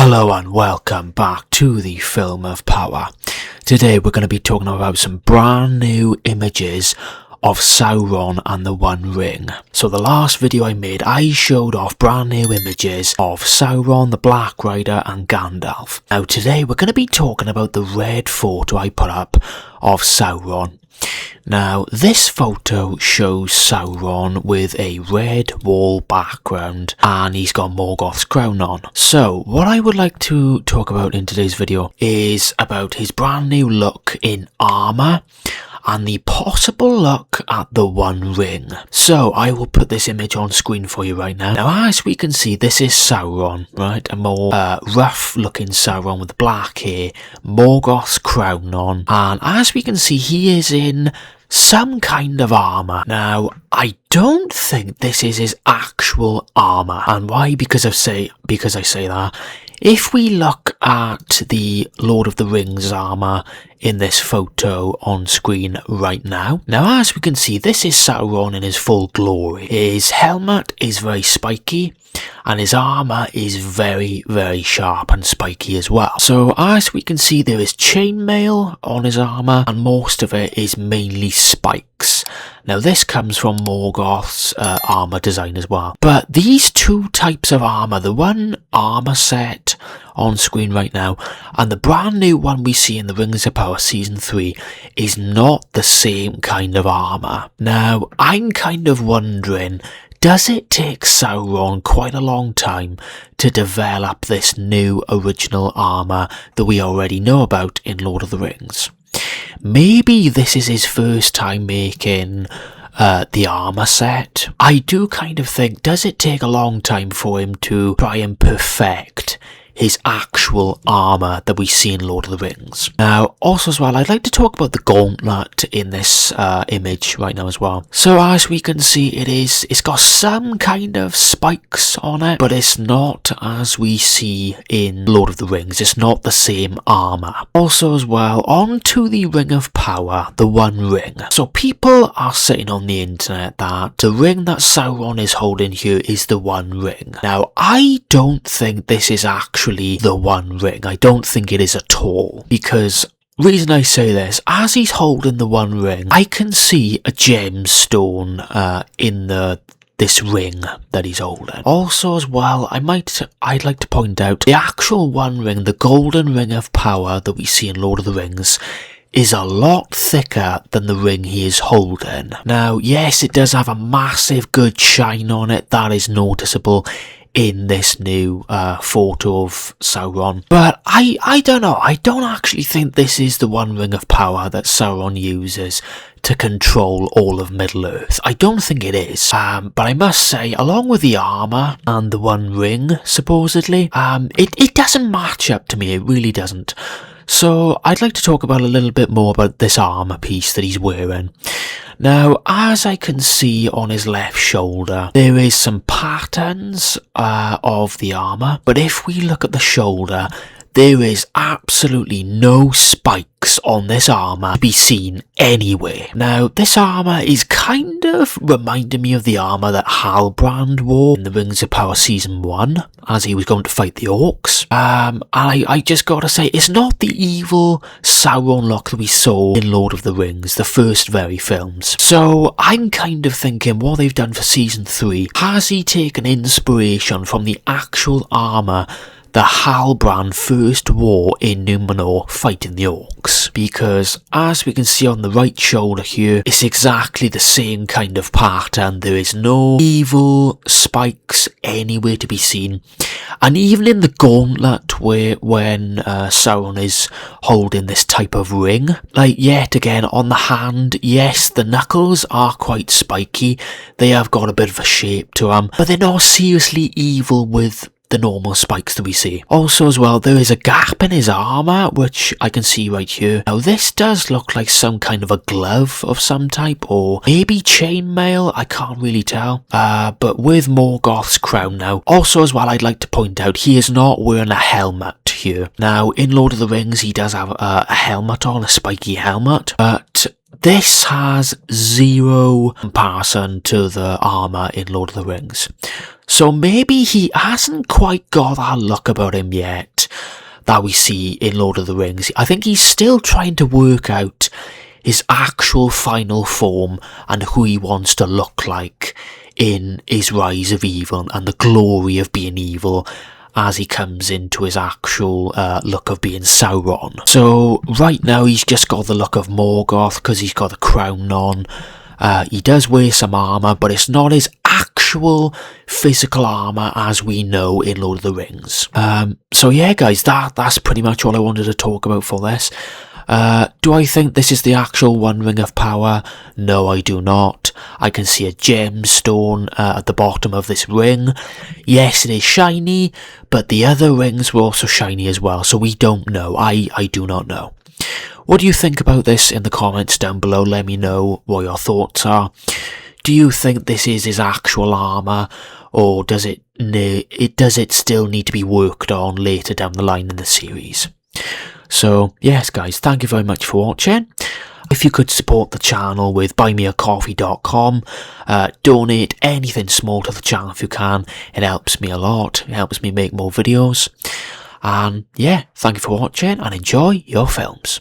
Hello and welcome back to the Film of Power. Today we're going to be talking about some brand new images of Sauron and the One Ring. So the last video I made, I showed off brand new images of Sauron, the Black Rider and Gandalf. Now today we're going to be talking about the red photo I put up of Sauron. Now this photo shows Sauron with a red wall background and he's got Morgoth's crown on. So what I would like to talk about in today's video is about his brand new look in armour and the possible look at the One Ring. So I will put this image on screen for you right now. Now as we can see, this is Sauron, right? A more rough looking Sauron with black hair, Morgoth's crown on, and as we can see he is in some kind of armour. Now I don't think this is his actual armour, and why? Because I say that. If we look at the Lord of the Rings armour in this photo on screen right now. Now as we can see, this is Sauron in his full glory. His helmet is very spiky and his armour is very, very sharp and spiky as well. So as we can see, there is chainmail on his armour and most of it is mainly spikes. Now this comes from Morgoth's armour design as well. But these two types of armour, the one armour set on screen right now and the brand new one we see in the Rings of Power Season 3 is not the same kind of armour. Now I'm kind of wondering, does it take Sauron quite a long time to develop this new original armour that we already know about in Lord of the Rings? Maybe this is his first time making the armour set. I do kind of think, does it take a long time for him to try and perfect his actual armour that we see in Lord of the Rings? Now, also as well, I'd like to talk about the gauntlet in this image right now as well. So as we can see, it's got some kind of spikes on it, but it's not as we see in Lord of the Rings. It's not the same armour. Also as well, on to the Ring of Power, the One Ring. So people are saying on the internet that the ring that Sauron is holding here is the One Ring. Now, I don't think this is actually the One Ring. I don't think it is at all, because reason I say this, as he's holding the One Ring, I can see a gemstone in this ring that he's holding. Also as well, I'd like to point out the actual One Ring, the golden Ring of Power that we see in Lord of the Rings, is a lot thicker than the ring he is holding. Now yes, it does have a massive good shine on it, that is noticeable in this new photo of Sauron. But I don't know, I don't actually think this is the One Ring of Power that Sauron uses to control all of Middle-earth. I don't think it is. But I must say, along with the armour and the One Ring, supposedly, it doesn't match up to me, it really doesn't. So I'd like to talk about a little bit more about this armour piece that he's wearing. Now, as I can see on his left shoulder, there is some patterns of the armour, but if we look at the shoulder, there is absolutely no spikes on this armour to be seen anywhere. Now, this armour is kind of reminding me of the armour that Halbrand wore in the Rings of Power Season 1 as he was going to fight the orcs. And I just gotta say, it's not the evil Sauron look that we saw in Lord of the Rings, the first very films. So I'm kind of thinking what they've done for Season 3, has he taken inspiration from the actual armour the Halbrand first wore in Numenor fighting the orcs? Because as we can see on the right shoulder here, it's exactly the same kind of pattern. There is no evil spikes anywhere to be seen. And even in the gauntlet when Sauron is holding this type of ring, like yet again on the hand, yes, the knuckles are quite spiky. They have got a bit of a shape to them, but they're not seriously evil with the normal spikes that we see. Also as well, there is a gap in his armour, which I can see right here. Now this does look like some kind of a glove of some type, or maybe chainmail, I can't really tell. But with Morgoth's crown now. Also as well, I'd like to point out, he is not wearing a helmet here. Now in Lord of the Rings, he does have a helmet on, a spiky helmet, but this has zero comparison to the armour in Lord of the Rings. So maybe he hasn't quite got that look about him yet that we see in Lord of the Rings. I think he's still trying to work out his actual final form and who he wants to look like in his rise of evil and the glory of being evil as he comes into his actual look of being Sauron. So right now he's just got the look of Morgoth because he's got the crown on. He does wear some armour, but it's not his actual physical armour as we know in Lord of the Rings. So yeah guys, that's pretty much all I wanted to talk about for this. Do I think this is the actual One Ring of Power? No, I do not. I can see a gemstone at the bottom of this ring. Yes, it is shiny, but the other rings were also shiny as well, so we don't know. I do not know. What do you think about this in the comments down below? Let me know what your thoughts are. Do you think this is his actual armour, or does it still need to be worked on later down the line in the series? So yes guys, thank you very much for watching. If you could support the channel with buymeacoffee.com, donate anything small to the channel if you can, it helps me a lot, it helps me make more videos. And yeah, thank you for watching and enjoy your films.